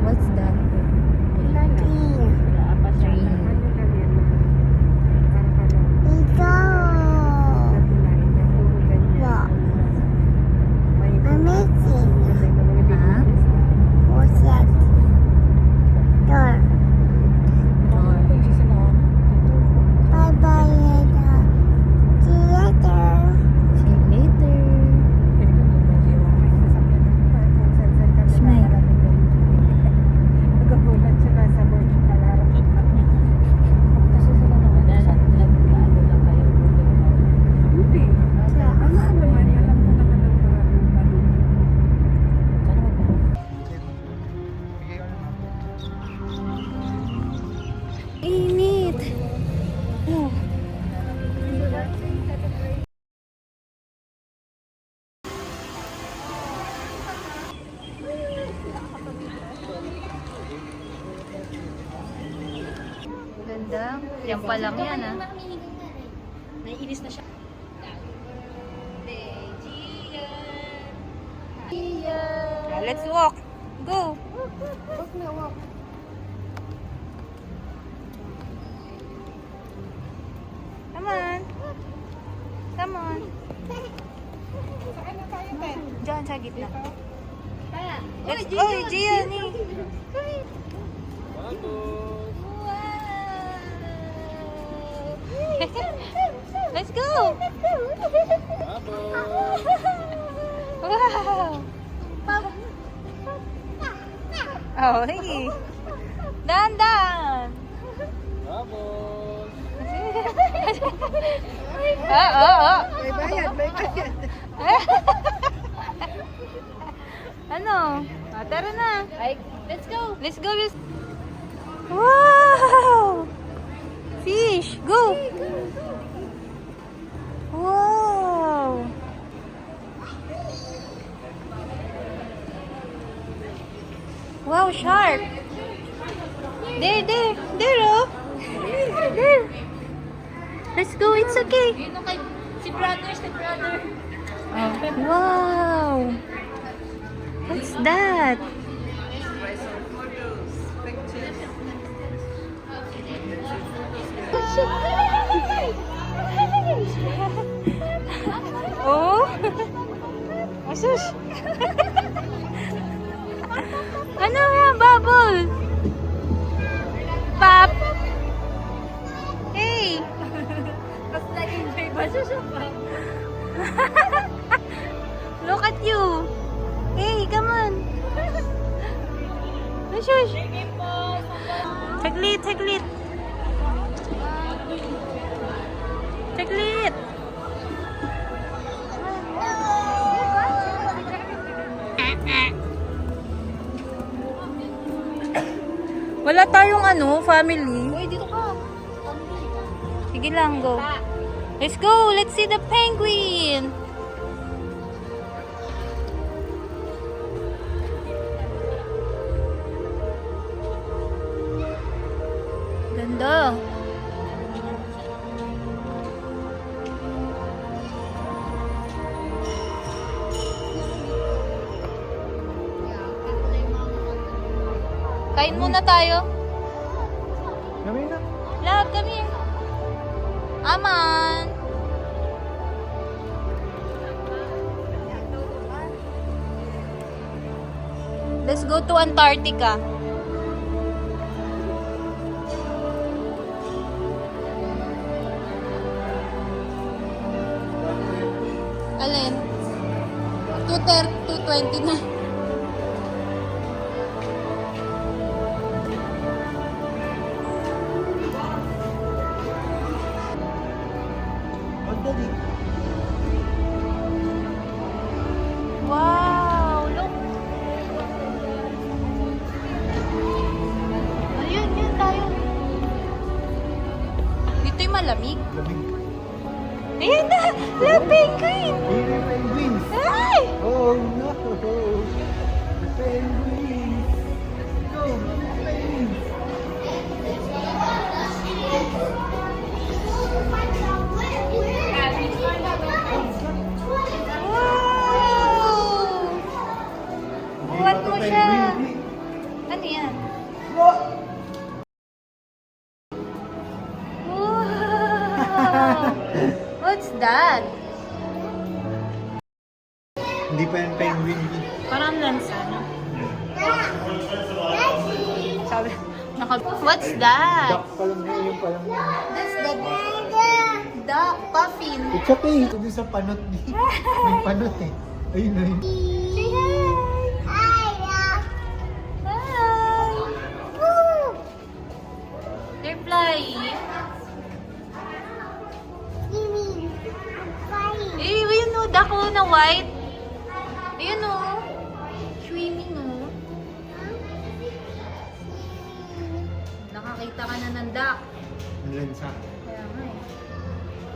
What's that? Init. Oh. Ganda. Yan pa lang yan, ah. Naiinis na siya. Let's walk. Go. Walk na walk. Come on. Come on. Saan na tayo, Ben? Diyan sa gitna. Kaya. Let's go, Gianni. Let's go. Wow. Oh, hey. Dahan-dahan. Oh. May bayad, may bayad. Ano? Tara na. Let's go. Let's go. Wow! Fish, go. Wow! Wow, shark. There, oh. There. Let's go, it's okay. Yun kay si brother. Oh, wow! What's that? Oh? Asus! Ano yan? Bubble! Pop! Hey! Mas nag-enjoy ba siya pa? Look at you! Hey, come on! Asus! Saglit! Saglit! Wala tayong family. Uy, dito ka. Sige lang, go. Let's go! Let's see the penguin! Ganda. Kain muna tayo. Gawin na. Love, come here. Aman. Let's go to Antarctica. Alin? 2:20 na. Magdali. Wow, look. Ayun, yun tayo. Dito'y malamig. Lamig. Ayan na! Love penguin! Here are penguins. Ay! Oh no! The penguins. Go! Penguins. Wow! Hindi pa yan penguin. Parang lansa, no? Sabi, what's that? Duck pa lang yun, yung pa lang yun. That's the duck puffin. It's okay. Ito din sa panot. May panot eh. Ayun na yun. Say hi. Hi. They're flying. Eh, yun o, duck o na white. Ayun o. Swimming o. Nakakita ka na ng duck. Ang lansa. Kaya nga eh.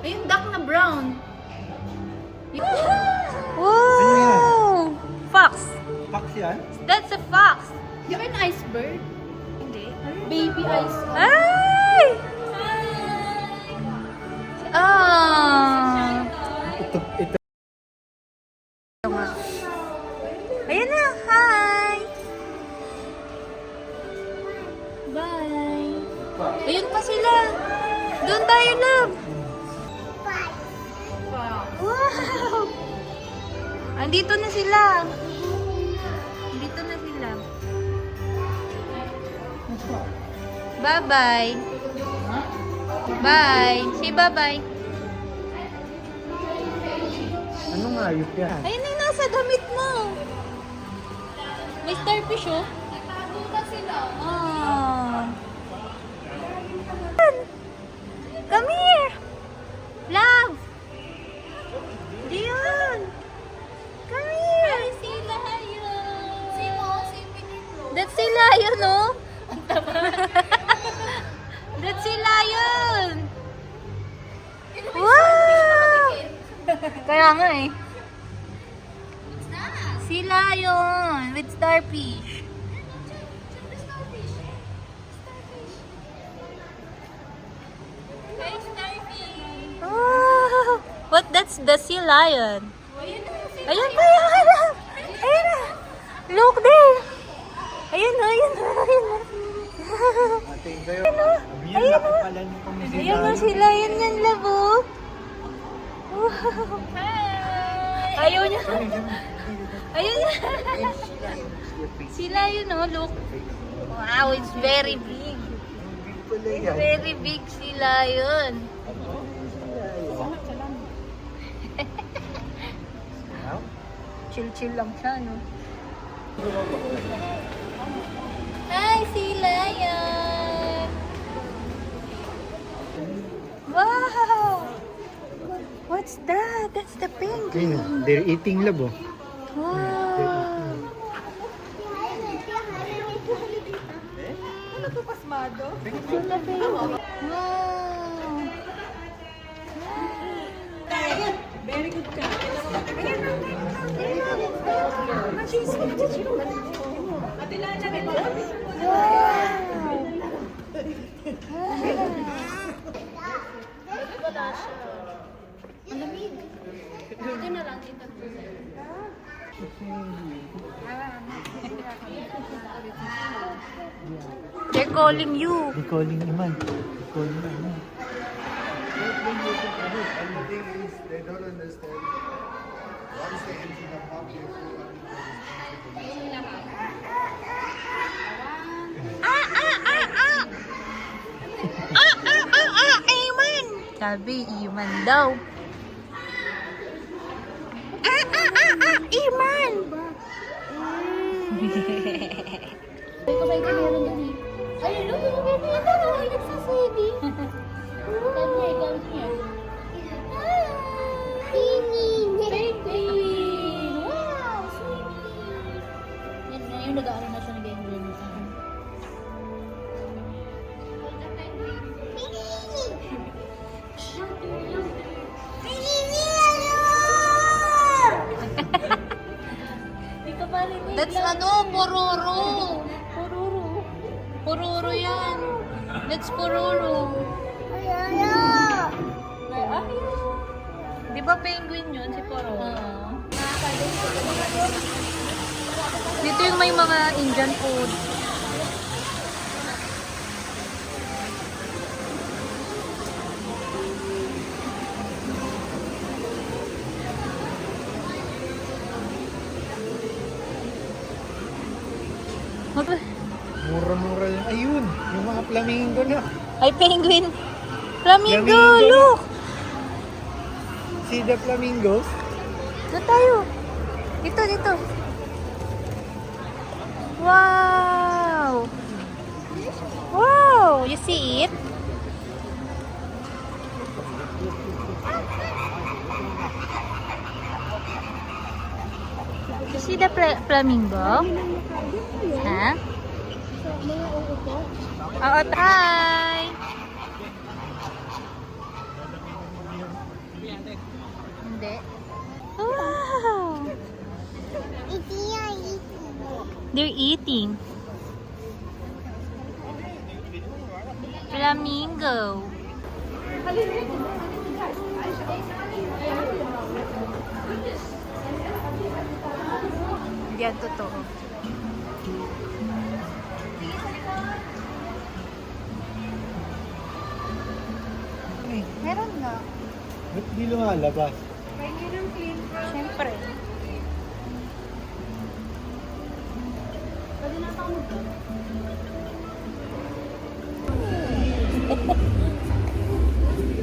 Ayun, duck na brown. Wow! Fox. Fox yan? That's a fox. Di ba yung iceberg? Hindi. Baby iceberg. Ay! Ah! Ito. Ayan na. Hi! Bye! Ayun pa sila. Doon tayo, love. Wow! Andito na sila. Andito na sila. Bye-bye. Bye. Say bye-bye. Anong ayop yan? Ayun na, nasa damit mo. May starfish, oh. Nagtago na sila. Ah. Come here. Love. Dion. Come here. Ay, si Lion. Si Mo, si Pinito. That's si Lion, no? That's si Lion. Wow! Kaya nga eh. What's that? Si Lion with starfish. Starfish. Hey, Starfish. Oh, what? That's the sea lion. Ayun na yung si Ayan pa yan. Ayun na. Look there. Ayun na, ayun na, ayun na. Ating kayo. Ayun, Ayun ayun. na. Pala nitong Ayun na sila. Ayun yan, labo. Wow. Hi. Ayaw niya. Ayun na. Sila yun, oh. Look. Wow, it's very big. It's very big sila yun. Chill-chill lang siya, no? Hi, si Lion! Wow! What's that? That's the penguin. Ayun, they're eating labo. Wow! Ano to, pasmado? Sila penguin. Wow! Very good ka. Dito na lang, dito. They're calling you. They calling Iman. They calling Iman. They don't understand. Once they enter the public, Iman! Sabi, Iman daw. Iman! Ay, kumain ka meron yan eh. Ay, look, look, look, look, ay, nagsasabi. Come here, come here. Penguin! Wow, sweetie! Yan na, yung nag-aaral na siya, nag-enjoy na siya. Di ka pa rin That's ano, pororo. Pururo. Pororo yan. That's pororo. Di ba penguin yun, si pororo? Dito yung may mga Indian food. Mura-mura lang. Ayun, yung mga flamingo na. Ay, penguin. Flamingo, Flamingo. look! See the flamingos? Doon tayo. Dito, dito. Wow! Wow! You see it? You see the flamingo? Ha? Oo, hi! Hindi. Wow! They're eating. Flamingo. Yan, totoo. Meron nga. Ba't di lumalabas? Siyempre.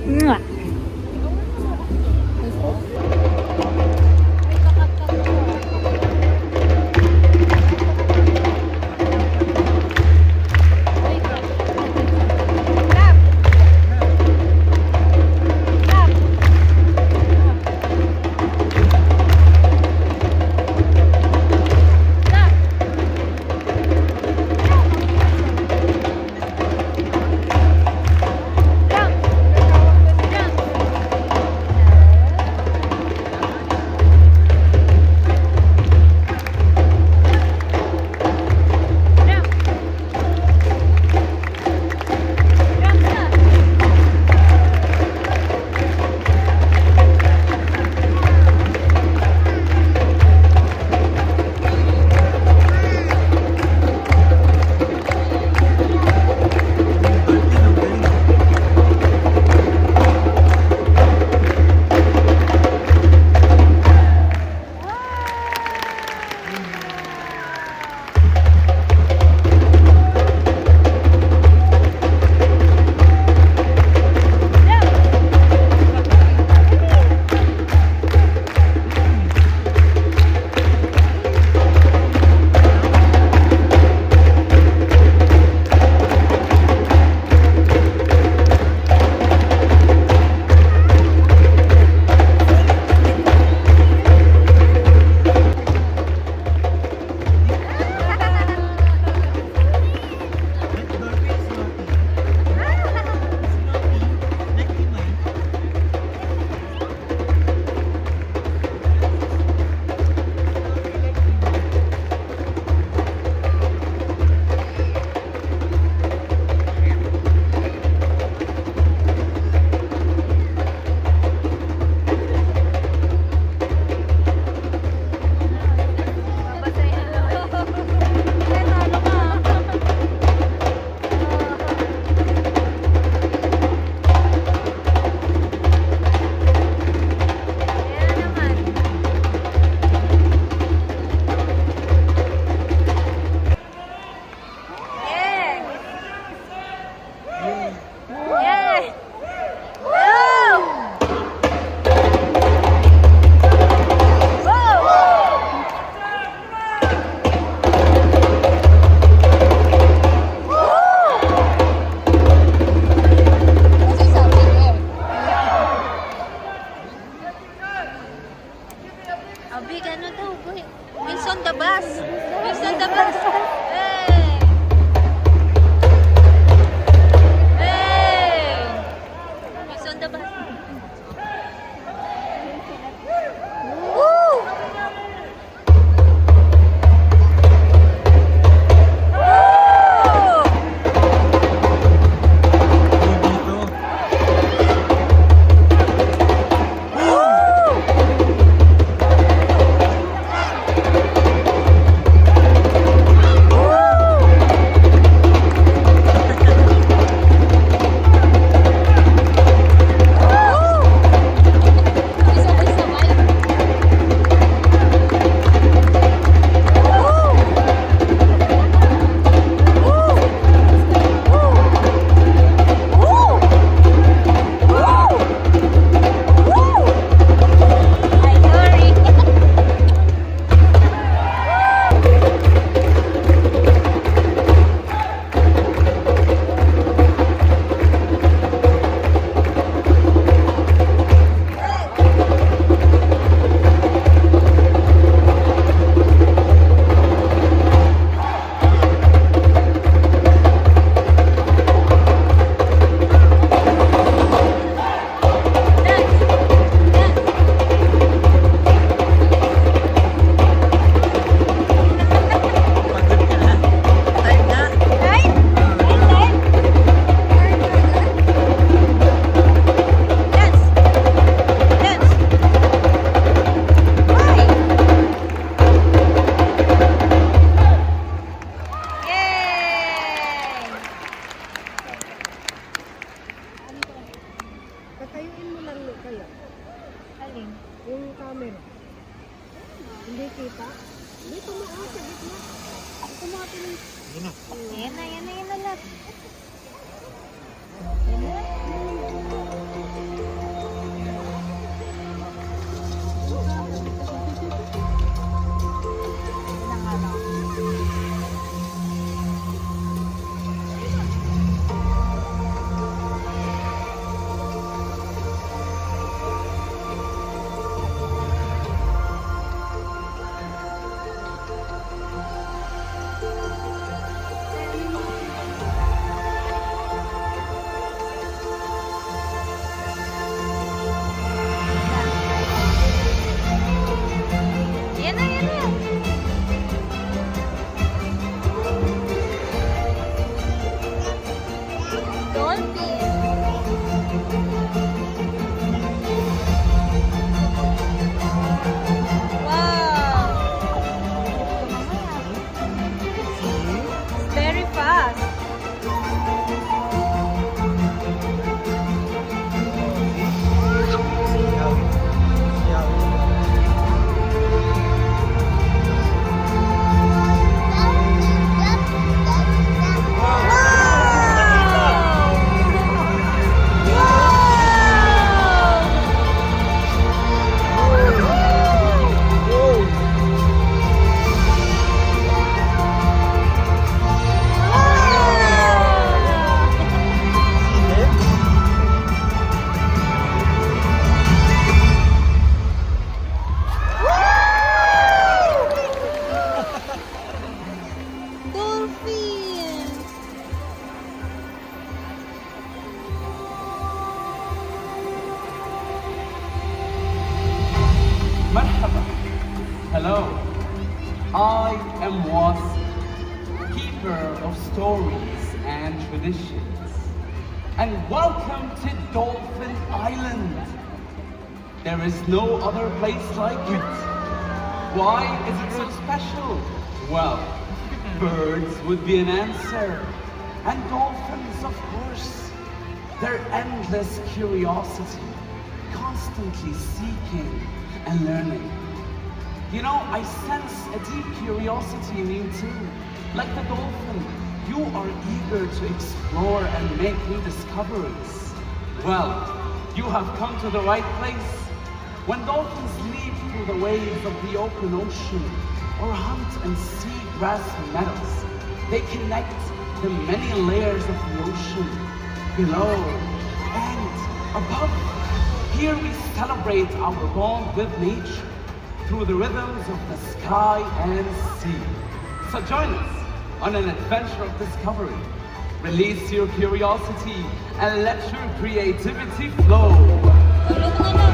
Mwah. camera. Hindi kita. Dito mo ako sa gitna. Kumatin ng... Yun na. Yan na, yan na, yan na lang. Yan na, yan na. Dolphin. Wow. It's very fast. Siyaw. Siyaw. Dolphin. Marhaba. Hello. I am Was, keeper of stories and traditions. And welcome to Dolphin Island. There is no other place like it. Why is it so special? Well, birds would be an answer. And dolphins, of course. Their endless curiosity, constantly seeking and learning. You know, I sense a deep curiosity in you too. Like the dolphin, you are eager to explore and make new discoveries. Well, you have come to the right place. When dolphins leap through the waves of the open ocean or hunt and see grassy meadows, they connect the many layers of the ocean below and above. Here we celebrate our bond with nature through the rhythms of the sky and sea. So join us on an adventure of discovery. Release your curiosity and let your creativity flow. Ulo ko na.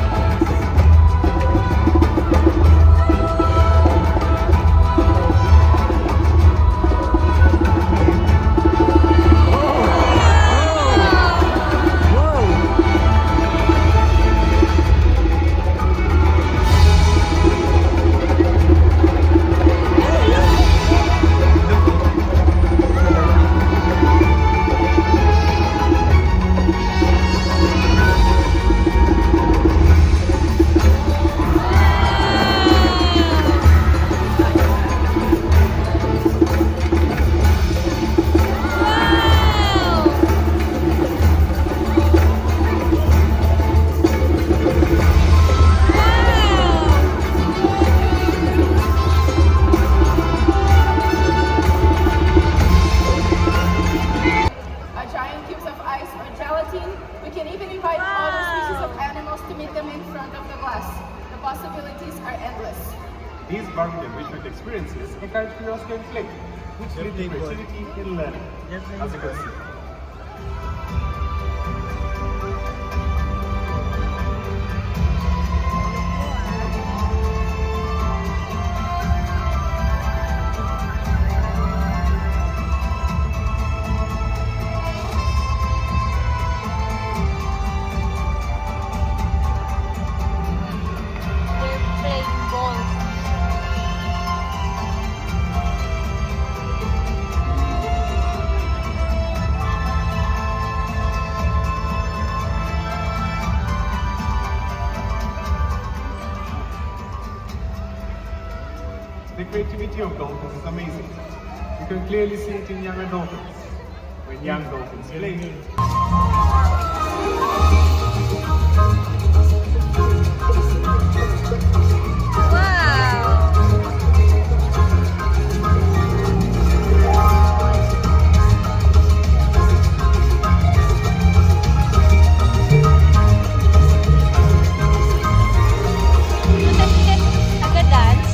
These bumped enrichment experiences encourage curiosity and play, which lead to creativity in learning, as you can see. They're playing ball. The creativity of dolphins is amazing. You can clearly see it in younger dolphins. When young dolphins play, Taga-dance?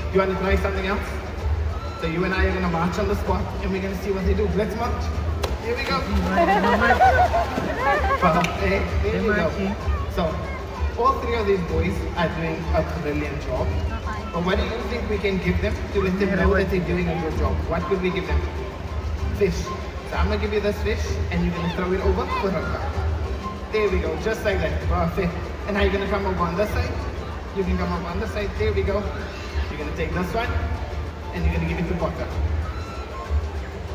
You want to try something else? So you and I are going to march on the spot and we're going to see what they do. Let's march. Here we go. Perfect. Here we go. So, all three of these boys are doing a brilliant job. But what do you think we can give them to let them know that they're doing a good job? What could we give them? Fish. So I'm going to give you this fish and you're going to throw it over for her. There we go. Just like that. Perfect. And now you're going to come over on this side. You can come over on this side. There we go. You're going to take this one and you're going to give it to Potter.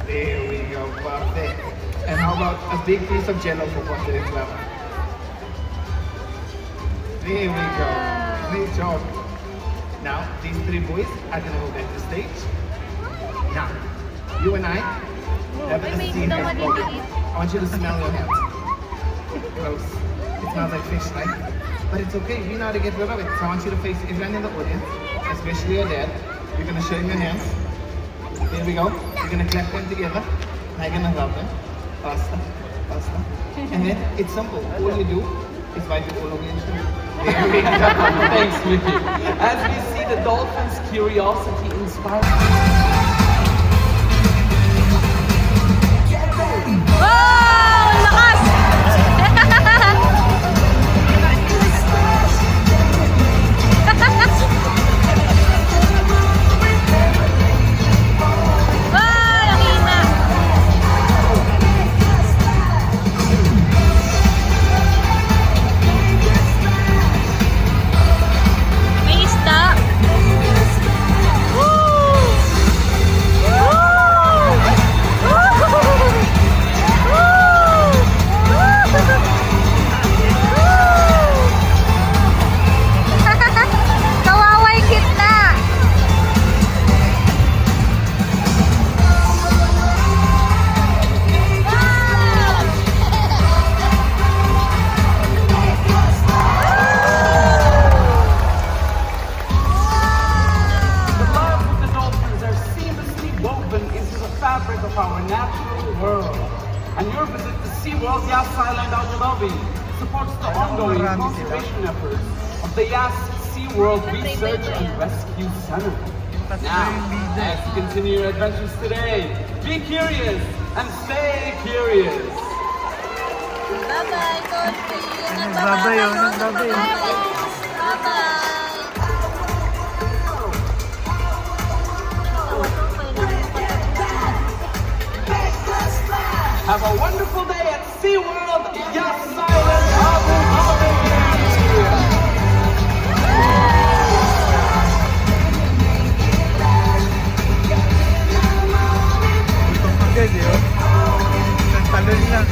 There we go. Perfect. And how about a big piece of jello for Potter as well? There we go. Great job. Now, these three boys are going to go back to stage. Now, you and I have a scene as well. I want you to smell your hands. Gross. It smells like fish, right? But it's okay. We know how to get rid of it. So I want you to face everyone in the audience, especially your dad. You're going to show him your hands. There we go. You're going to clap them together. Now you're going to rub them. Faster. Faster. And then it's simple. All you do is wipe it all over your shoe. There we go. Thanks, Mickey. As we see the dolphins' curiosity inspired. Wow! Lakas! Wow! Nakina! May isda! Woo! Kawaway kitna! The lives of the dolphins are seamlessly woven into the fabric of our natural world. And your visit to SeaWorld Yas Island Abu Dhabi supports the ongoing conservation efforts of the Yas SeaWorld Research and Rescue Center. Now, as you continue your adventures today, be curious and stay curious. Bye-bye, Coach. Nagbabay, oh, nagbabay. Bye-bye. Have a wonderful day at SeaWorld Yas Island Abu Dhabi. Agad yun. Nagtalon lang.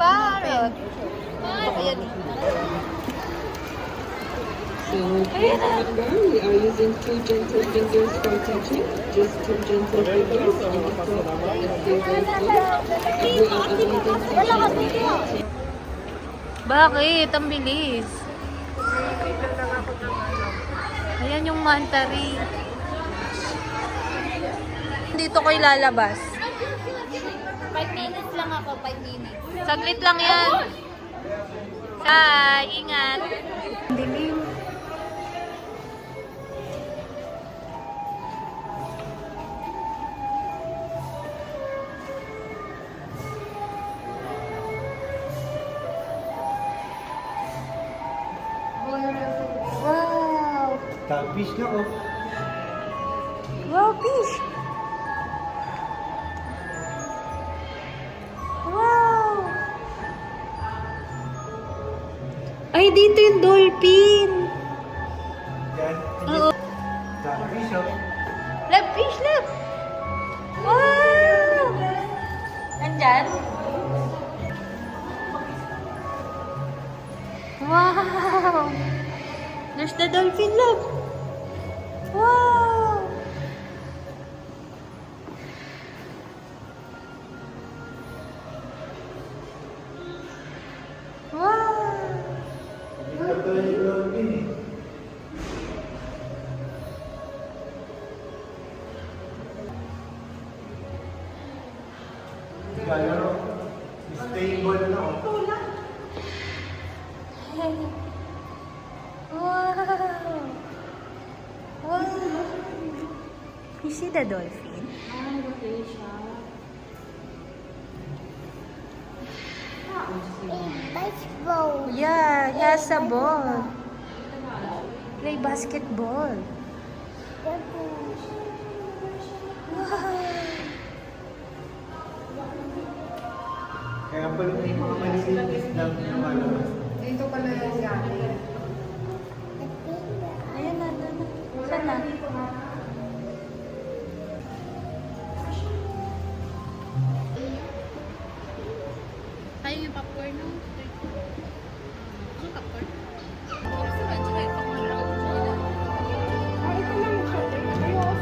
Parrot. Ayan. So, we are using 2 gentle fingers for touching, just 2 gentle fingers, and if they were good, we are avoiding touching. Bakit? Ang bilis. Ayan yung manta ray. Dito ko ilalabas. 5 minutes lang ako, 5 minutes. Saglit lang yan. Bye! Ingat! Dilim. Fish na oh. Wow, fish! Wow! Ay, dito yung dolphin! Yan. Oo. Dami fish oh. Love, fish, love! Wow! Nandyan? Wow! There's the dolphin, love! Wow! Wow! Ito yung dolphin eh. Gano? Stable na oh. Wow! Wow! You see the dolphin? Yeah, he has a ball. Play basketball. Wow! Kaya pala may mga malilinis lang yung ano. Ayan na, na. Saan na? Ayaw yung popcorn, no? Ano popcorn?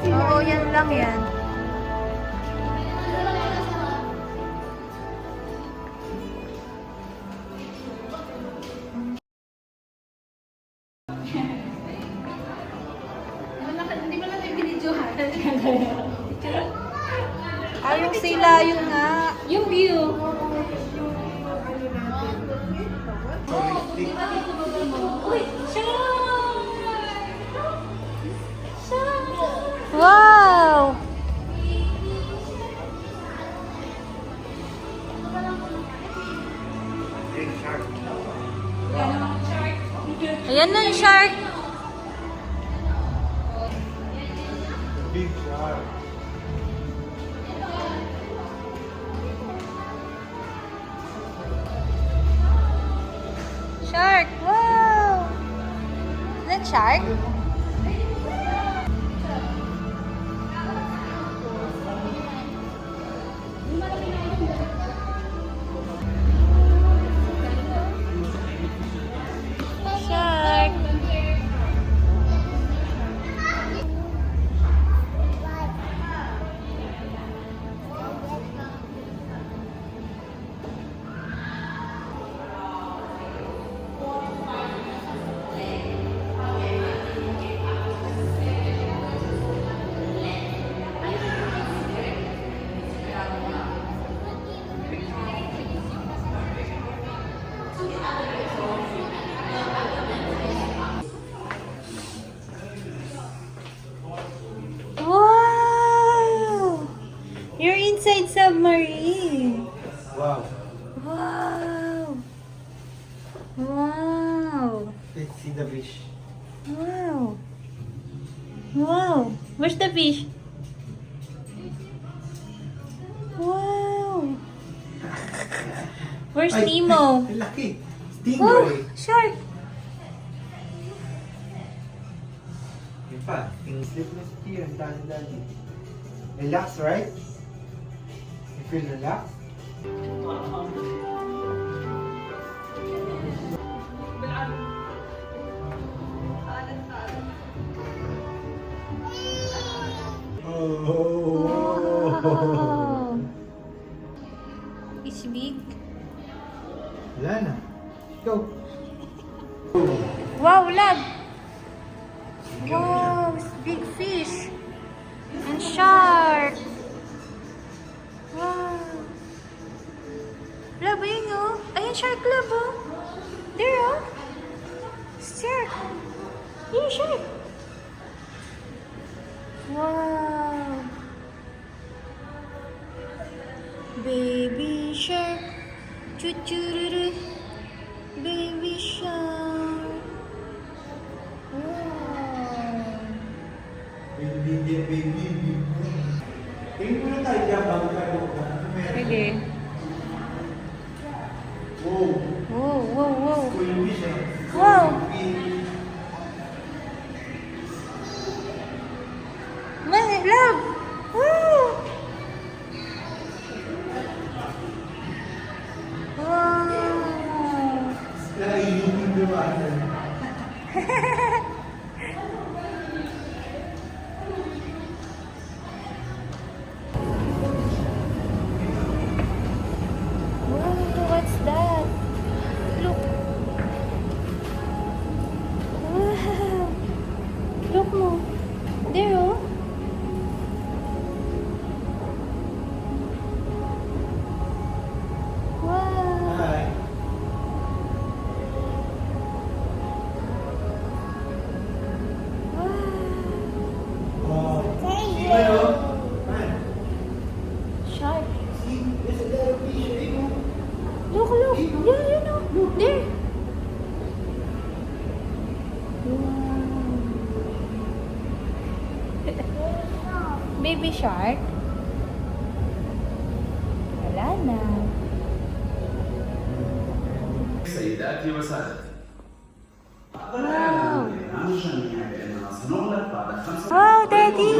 Oo, yan lang yan. Hindi mo lang yung binidyohan. Yung sila yun nga. Yung view. Uy, Wow! Ayan na yung shark. Big shark. Shark! Wow! Is that shark? Shark! Wow! You're inside submarine. Wow. Wow! Wow! Let's see the fish. Wow! Wow! Where's the fish? Wow! Where's Ay, Nemo? ay, laki. Oh, Stingray. shark! Yun pa. Yung sleepless here. Ang dami-dami. Relax, right? You feel relaxed? Oh. Wow! It's big. Wala na. Go. Wow, love! Wow, it's big fish. And shark. Wow. Love, ayun oh. Ayun, shark, love oh. There oh. Shark. Ayun, shark. Wow. Baby shark. Choo-choo-roo-roo. Baby shark. Wow. Tingin muna tayo dyan bago tayo buka. Sige. Wow. Wow, wow, wow. School fish eh. Wow! My love! Wow! Wow! Naiinom yung dumaan. Wow, what's that? Look. Wow. Look mo. There, oh. Wow. Hi. Wow. Wow. See, ano? Man. Shark. See, there's a lot of fish. Ayun, oh. Look, look. There, you know. There. Wow. Baby shark. Wala na. سيداتي وسادتي Wow. الآن جميعا بأننا سنغلق بعد 5 Wow, Daddy.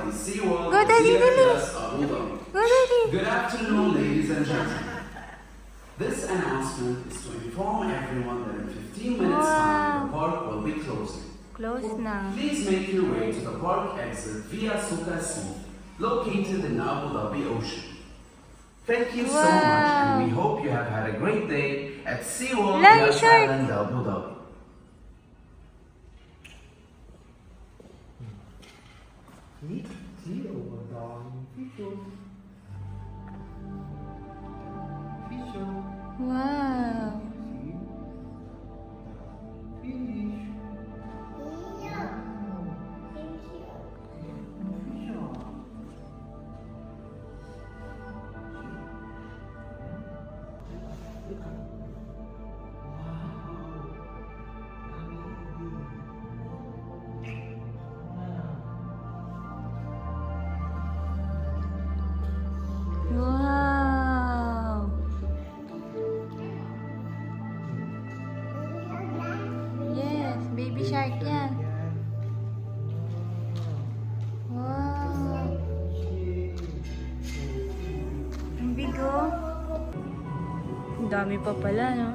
في سي وورلد Go, Daddy, جزيرة Daddy. ياس أبو ظبي. Go, Daddy. Good afternoon, ladies and gentlemen. This announcement is to inform everyone that in 15 minutes time, the park will be closing. Close na. Please make your way to the park exit via Suka Sea, located in Abu Dhabi Ocean. Thank you so much, and we hope you have had a great day at SeaWorld Love you, Yas shark. Island, Abu Dhabi. See? See? Oh, ang daming fish, oh. Fish, oh. Wow. See? Fish. Fish, oh. Look at it. Wow. Wow. Yes, baby shark yan. Wow. Ang bigo. Ang dami pa pala, no?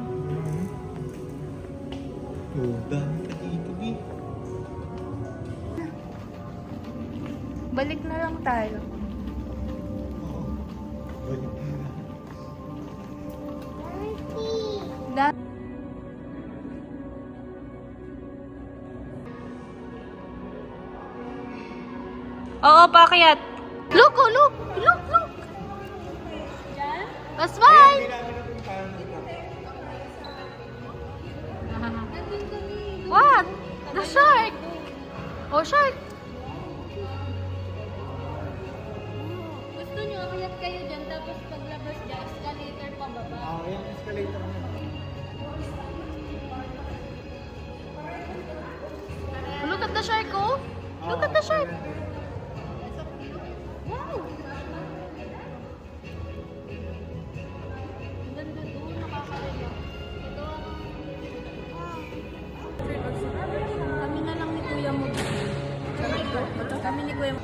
Oh, dami pa dito, eh. Balik na lang tayo. Oo. Balik na. Da- Oo, pakyat. Look, oh, look. Look, look. That's fine. What? The shark. Oh, shark. Gusto nyo, akyat kayo dyan, tapos paglabas dyan, escalator pababa. Oo, yung escalator na. Look at the shark, oh. Look at the shark. Wow! Ganda doon, nakakalayo. Ito Kami na lang ni Kuya mo. Kami ni Kuya mo.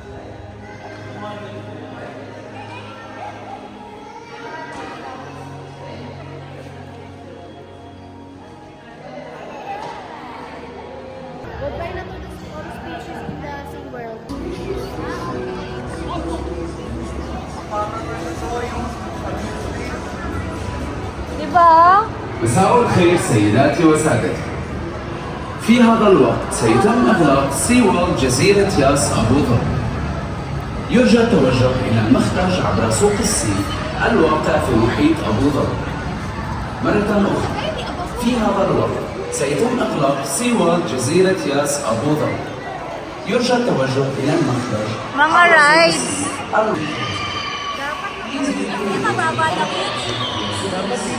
Goodbye na to all species in the sea world. Diba? مساء الخير سيداتي وسادتي. في هذا الوقت سيتم إغلاق سي وورلد جزيرة ياس أبو ظبي. يرجى التوجه إلى المخرج عبر سوق السي الواقع في محيط أبو ظبي. مرة أخرى، في هذا الوقت سيتم إغلاق سي وورلد جزيرة ياس أبو ظبي. يرجى التوجه إلى المخرج Mga عبر سوق rides. السي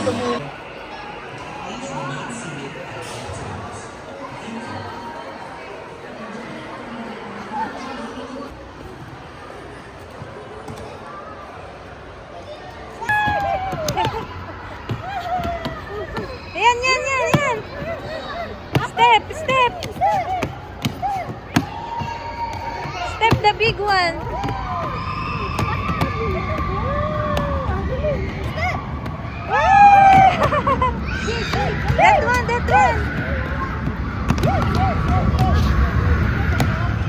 Step! Step the big one. That one, that one.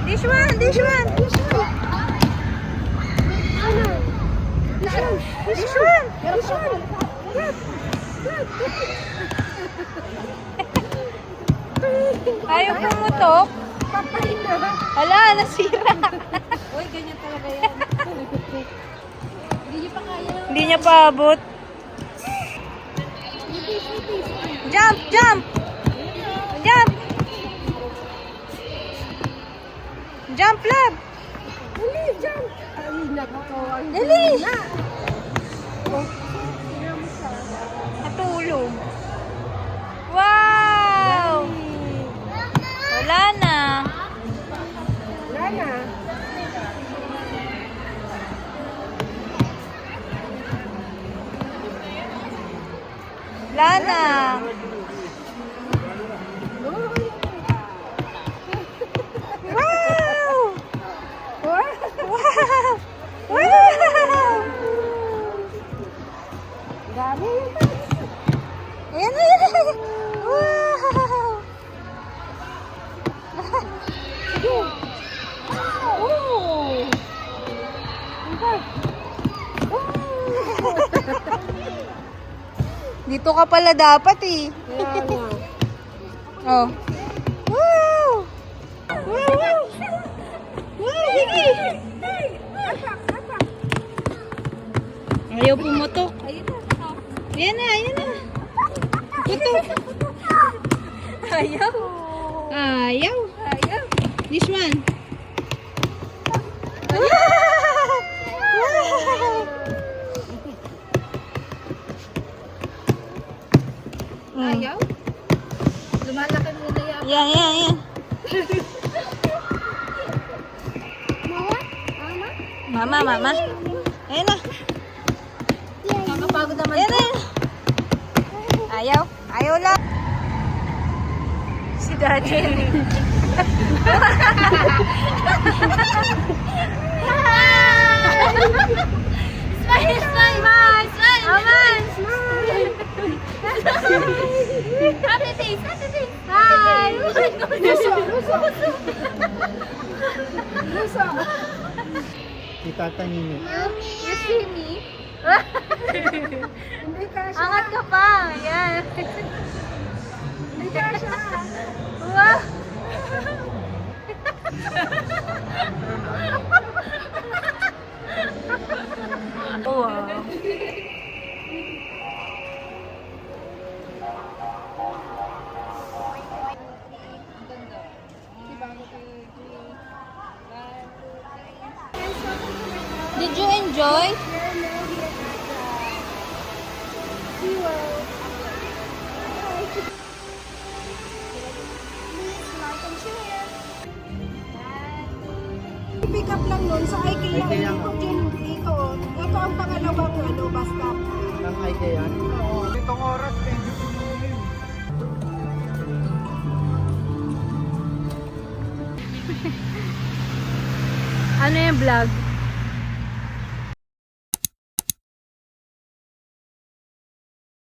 This one, this one. This one. Ayaw pumutok. Hala, nasira. Uy, ganyan talaga yan. Hindi niyo pa kaya. Hindi niya paabot. Jump, jump. Jump. Jump, love. Dali, jump. Ay, nako. Dali. Natulog. Wow. Wala na. Wala na. Wala na. Wow. Wow. Wow. Dami. Ayan na, ayan na. Wow. Sige. Oh. Dito ka pala dapat eh. Kaya nga. Oh. Wow. Wow. Wow, Higi. Ayaw pumutok. Ayan na, ayan na. Putok. Ayaw. Ayaw. Ayaw. This one. Ayaw? Lumalaki muna yan. Yan, yan, yan. Mama? Mama. Ayan na. Nakakapagod naman Ayan to. na. Ayaw. Ayaw lang. Si Daddy. Smile, smile. Smile, smile. Aman. Happy face, happy face. Hi. Itatanini. You see me? Hindi ka siya. Angat ka pa. Yan. Hindi ka siya. Wow. Wow. Did you enjoy? Pick up lang nun sa IKEA. Ito. Ito ang pangalawang bus stop. Ang IKEA. Itong oras, medyo tumulin. Ano yung vlog?